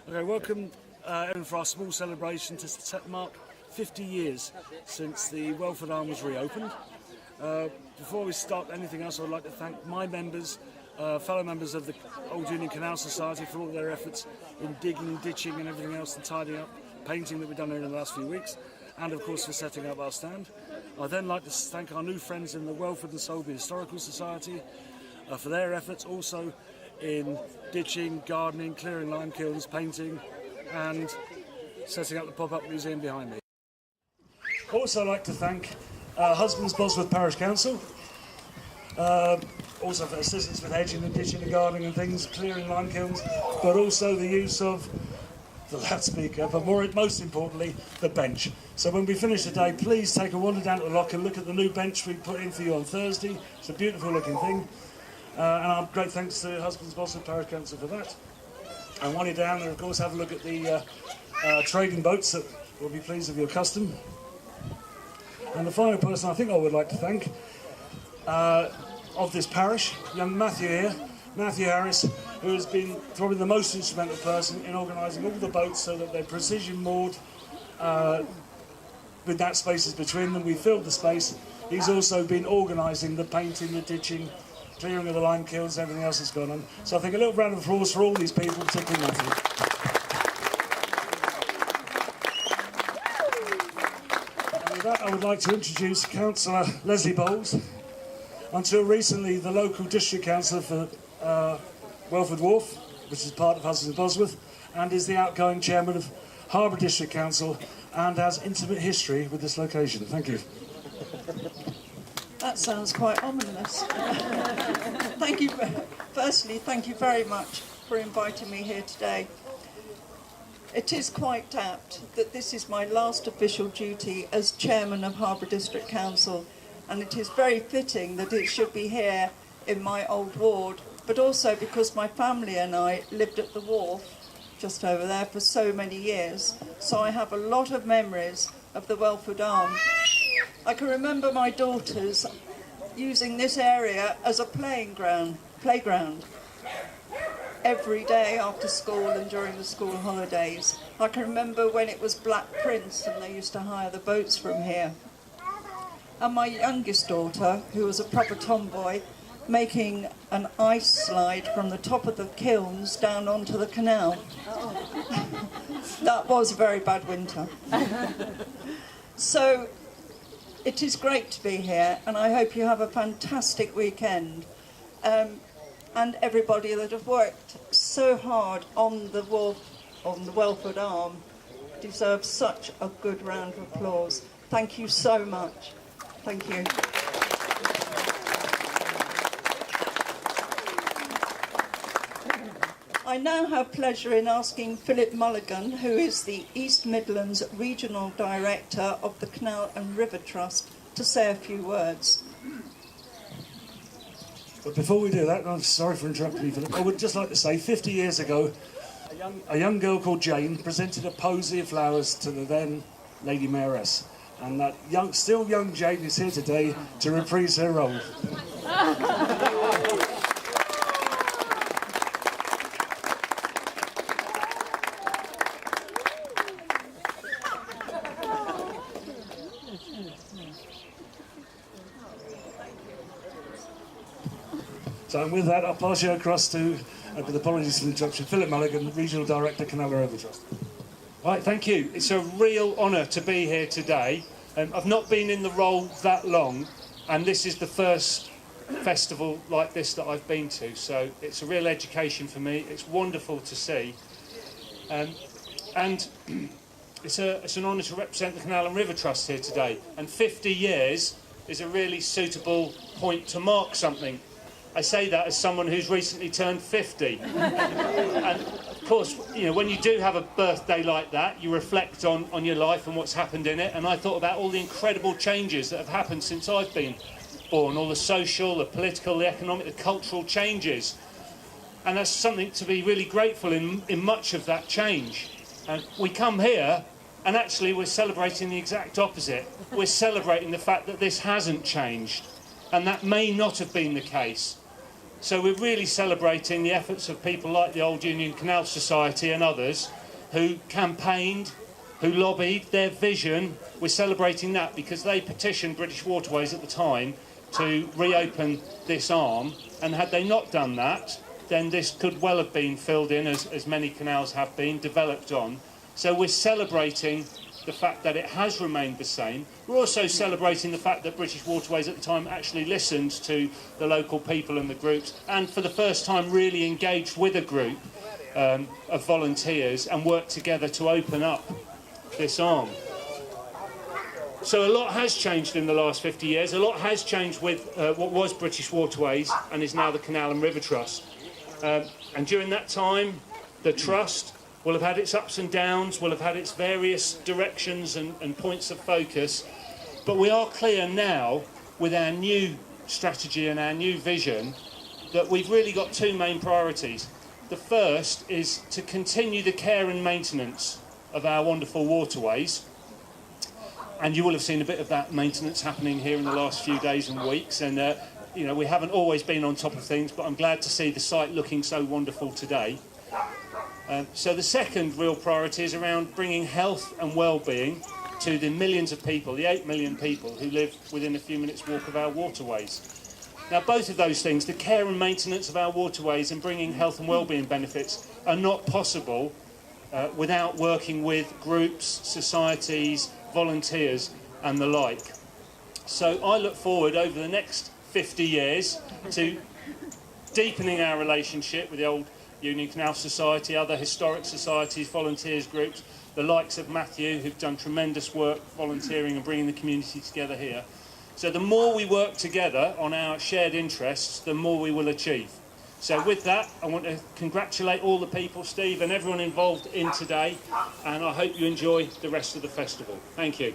Okay, welcome everyone for our small celebration to mark 50 years since the Welford Arm was reopened. Before we start anything else, I'd like to thank my members, fellow members of the Old Union Canal Society for all their efforts in digging, ditching and everything else and tidying up, painting that we've done here in the last few weeks, and of course for setting up our stand. I'd then like to thank our new friends in the Welford and Solby Historical Society for their efforts also in ditching, gardening, clearing lime kilns, painting and setting up the pop-up museum behind me. Also I'd like to thank Husbands Bosworth Parish Council, also for assistance with hedging and ditching and gardening and things, clearing lime kilns, but also the use of the loudspeaker, but most importantly, the bench. So when we finish the day, please take a wander down to the lock and look at the new bench we put in for you on Thursday. It's a beautiful looking thing. And our great thanks to Husbands Bosworth Parish Council for that. And while you're down there, of course, have a look at the trading boats that will be pleased with your custom. And the final person I think I would like to thank of this parish, young Matthew here, Matthew Harris, who has been probably the most instrumental person in organising all the boats so that they're precision moored with that spaces between them. We filled the space. He's also been organising the painting, the ditching, clearing of the lime kilns, everything else that's gone on. So I think a little round of applause for all these people, particularly Matthew. And with that, I would like to introduce Councillor Leslie Bowles, until recently the local district councillor for Welford Wharf, which is part of Husbands Bosworth, and is the outgoing chairman of Harbour District Council and has intimate history with this location. Thank you. That sounds quite ominous. Thank you. Firstly, thank you very much for inviting me here today. It is quite apt that this is my last official duty as chairman of Harbour District Council, and it is very fitting that it should be here in my old ward, but also because my family and I lived at the wharf just over there for so many years, so I have a lot of memories of the Welford Arm. I can remember my daughters using this area as a playground every day after school and during the school holidays. I can remember when it was Black Prince and they used to hire the boats from here. And my youngest daughter, who was a proper tomboy, making an ice slide from the top of the kilns down onto the canal. That was a very bad winter. So it is great to be here, and I hope you have a fantastic weekend. And everybody that have worked so hard on the wharf, on the Welford Arm, deserves such a good round of applause. Thank you so much. Thank you. I now have pleasure in asking Philip Mulligan, who is the East Midlands Regional Director of the Canal and River Trust, to say a few words. But before we do that, I'm sorry for interrupting you, Philip, I would just like to say 50 years ago, a young girl called Jane presented a posy of flowers to the then Lady Mayoress. And that still young Jane is here today to reprise her role. So with that, I'll pass you across to, with apologies for the interruption, Philip Mulligan, Regional Director, Canal and River Trust. Right, thank you. It's a real honour to be here today. I've not been in the role that long, and this is the first festival like this that I've been to, so it's a real education for me. It's wonderful to see. And it's an honour to represent the Canal and River Trust here today. And 50 years is a really suitable point to mark something. I say that as someone who's recently turned 50. And of course, you know, when you do have a birthday like that, you reflect on your life and what's happened in it. And I thought about all the incredible changes that have happened since I've been born, all the social, the political, the economic, the cultural changes. And that's something to be really grateful in much of that change. And we come here and actually we're celebrating the exact opposite. We're celebrating the fact that this hasn't changed. And that may not have been the case. So we're really celebrating the efforts of people like the Old Union Canal Society and others who campaigned, who lobbied, their vision. We're celebrating that because they petitioned British Waterways at the time to reopen this arm, and had they not done that, then this could well have been filled in, as many canals have been, developed on. So we're celebrating the fact that it has remained the same. We're also celebrating the fact that British Waterways at the time actually listened to the local people and the groups, and for the first time really engaged with a group of volunteers and worked together to open up this arm. So a lot has changed in the last 50 years. A lot has changed with what was British Waterways and is now the Canal and River Trust. And during that time, the Trust will have had its ups and downs, will have had its various directions and points of focus. But we are clear now, with our new strategy and our new vision, that we've really got two main priorities. The first is to continue the care and maintenance of our wonderful waterways. And you will have seen a bit of that maintenance happening here in the last few days and weeks. And you know, we haven't always been on top of things, but I'm glad to see the site looking so wonderful today. So the second real priority is around bringing health and well-being to the millions of people, the 8 million people who live within a few minutes' walk of our waterways. Now, both of those things, the care and maintenance of our waterways and bringing health and well-being benefits, are not possible without working with groups, societies, volunteers and the like. So I look forward over the next 50 years to deepening our relationship with the Old Union Canal Society, other historic societies, volunteers groups, the likes of Matthew, who've done tremendous work volunteering and bringing the community together here. So the more we work together on our shared interests, the more we will achieve. So with that, I want to congratulate all the people, Steve, and everyone involved in today, and I hope you enjoy the rest of the festival. Thank you.